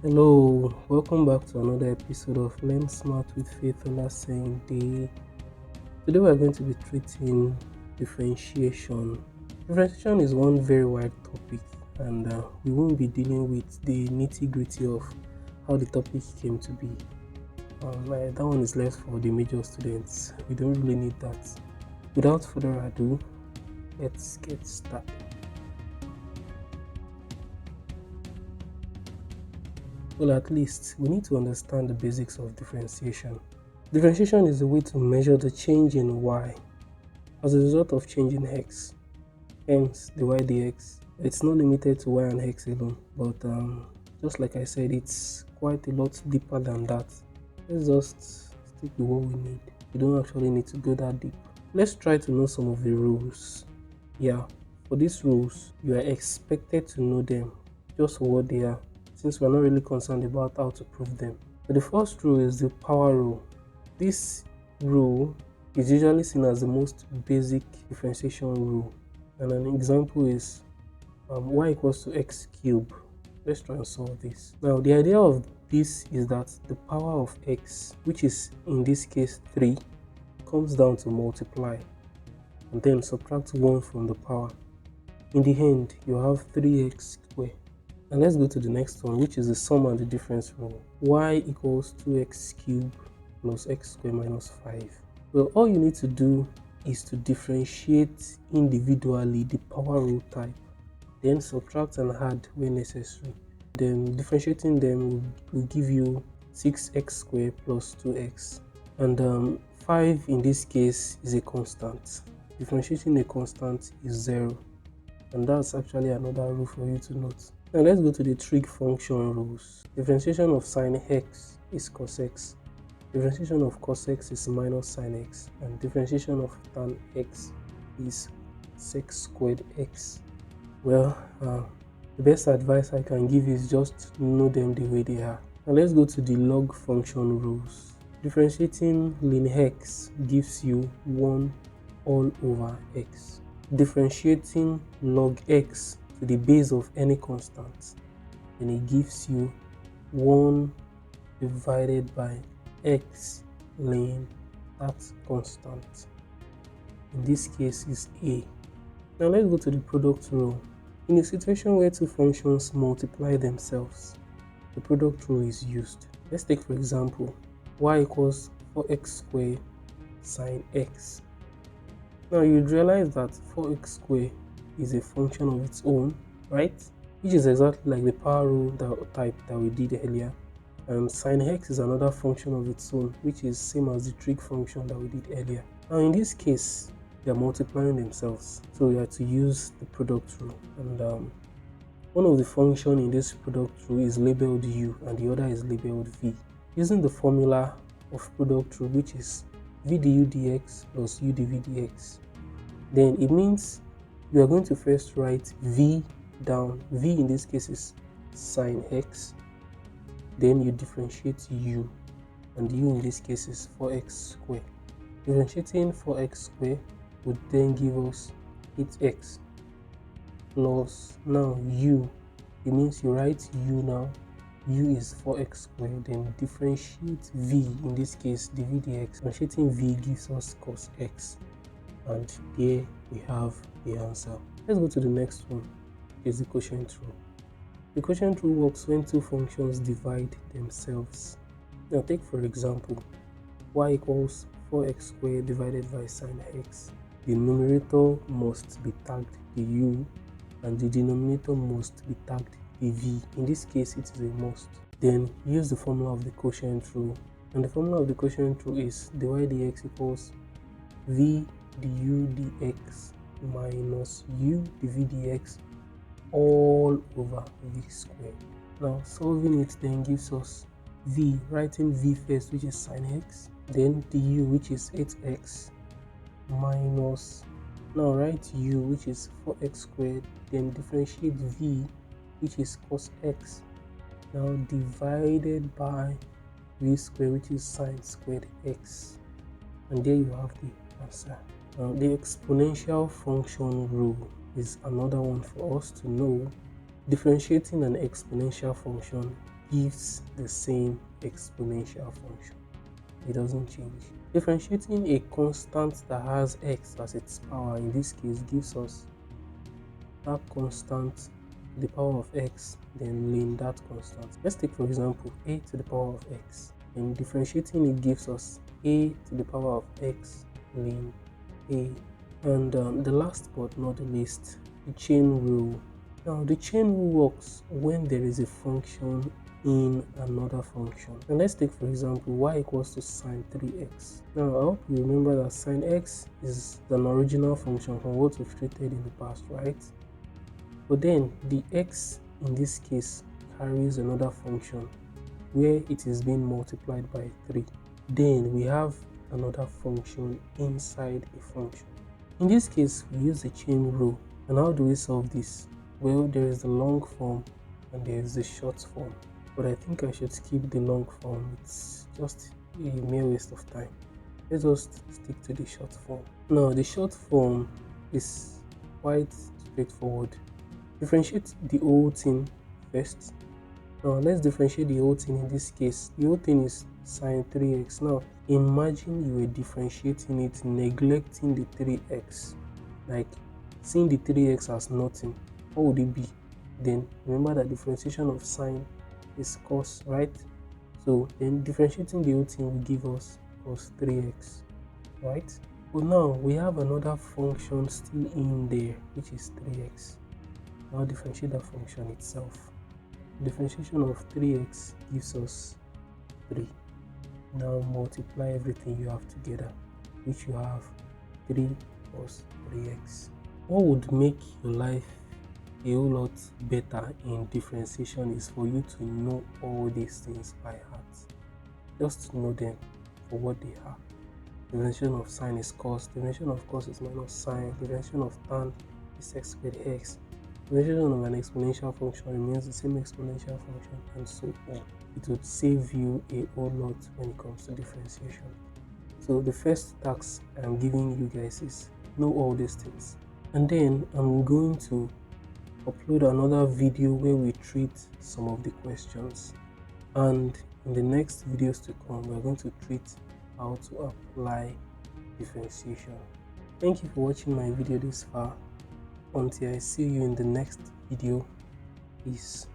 Hello, welcome back to another episode of Learn Smart with Faith Olaseyinde Day. Today we are going to be treating differentiation. Differentiation is one very wide topic, and we won't be dealing with the nitty-gritty of how the topic came to be. That one is left for the major students. We don't really need that. Without further ado, let's get started. Well, at least we need to understand the basics of differentiation. Differentiation is a way to measure the change in y as a result of changing x. Hence, the y dx. It's not limited to y and x alone, but just like I said, it's quite a lot deeper than that. Let's just stick with what we need. You don't actually need to go that deep. Let's try to know some of the rules. Yeah, for these rules, you are expected to know them just for what they are, since we're not really concerned about how to prove them. So the first rule is the power rule. This rule is usually seen as the most basic differentiation rule, and an example is y equals to x cubed. Let's try and solve this. Now the idea of this is that the power of x, which is in this case 3, comes down to multiply and then subtract 1 from the power. In the end, you have 3x squared. And let's go to the next one, which is the sum and the difference rule. Y equals 2x cubed plus x squared minus 5. Well, all you need to do is to differentiate individually the power rule type, then subtract and add where necessary. Then differentiating them will give you 6x squared plus 2x. And 5 in this case is a constant. Differentiating a constant is 0. And that's actually another rule for you to note. Now let's go to the trig function rules. Differentiation of sine x is cos x. Differentiation of cos x is minus sine x. And differentiation of tan x is sec squared x. Well, the best advice I can give is just know them the way they are. Now let's go to the log function rules. Differentiating ln x gives you 1 all over x. Differentiating log x to the base of any constant, then it gives you 1 divided by x ln that constant. In this case is a. Now let's go to the product rule. In a situation where two functions multiply themselves, the product rule is used. Let's take for example y equals 4x squared sine x. Now you'd realize that 4x squared is a function of its own, right? Which is exactly like the power rule type that we did earlier. And sine x is another function of its own, which is same as the trig function that we did earlier. Now in this case, they are multiplying themselves, so we have to use the product rule. And one of the functions in this product rule is labeled u, and the other is labeled v. Using the formula of product rule, which is v du dx plus u dv dx, then it means you are going to first write v down. V in this case is sine x. Then you differentiate u, and u in this case is 4x squared. Differentiating 4x squared would then give us 8x plus now u. It means you write u now. U is 4x squared, then differentiate v, in this case dv dx. Differentiating v gives us cos x, and there we have the answer. Let's go to the next one, is the quotient rule. The quotient rule works when two functions divide themselves. Now take for example y equals 4x squared divided by sine x. The numerator must be tagged the u, and the denominator must be tagged the v. In this case, it is a must. Then use the formula of the quotient rule, and the formula of the quotient rule is dy dx equals v du dx minus u dv dx all over v squared. Now solving it then gives us v, writing v first, which is sine x, then du, which is 8x, minus, now write u, which is 4x squared, then differentiate v, which is cos x, now divided by v squared, which is sine squared x, and there you have the answer. Now the exponential function rule is another one for us to know. Differentiating an exponential function gives the same exponential function. It doesn't change. Differentiating a constant that has x as its power in this case gives us that constant to the power of x, then ln that constant. Let's take for example a to the power of x, and differentiating it gives us a to the power of x ln a. And the last but not the least, the chain rule. Now the chain rule works when there is a function in another function. And let's take for example y equals to sine 3x. Now I hope you remember that sine x is an original function from what we've treated in the past, right? But then the x in this case carries another function where it is being multiplied by 3. Then we have another function inside a function. In this case, we use the chain rule. And how do we solve this? Well, there is the long form and there is the short form. But I think I should skip the long form. It's just a mere waste of time. Let's just stick to the short form. Now, the short form is quite straightforward. Differentiate the whole thing first. Now let's differentiate the whole thing. In this case, the whole thing is sine 3x. Now imagine you were differentiating it, neglecting the 3x, like seeing the 3x as nothing. What would it be? Then remember that differentiation of sine is cos, right? So then differentiating the whole thing will give us cos 3x, right? But now we have another function still in there, which is 3x. Now differentiate the function itself. Differentiation of 3x gives us 3. Now multiply everything you have together, which you have 3 plus 3x. What would make your life a whole lot better in differentiation is for you to know all these things by heart. Just know them for what they are. Differentiation of sine is cos, differentiation of cos is minus sine, differentiation of tan is x squared x. Differentiation of an exponential function remains the same exponential function, and so on. It would save you a whole lot when it comes to differentiation. So the first task I'm giving you guys is know all these things, and then I'm going to upload another video where we treat some of the questions, and in the next videos to come we're going to treat how to apply differentiation. Thank you for watching my video this far. Until I see you in the next video, peace.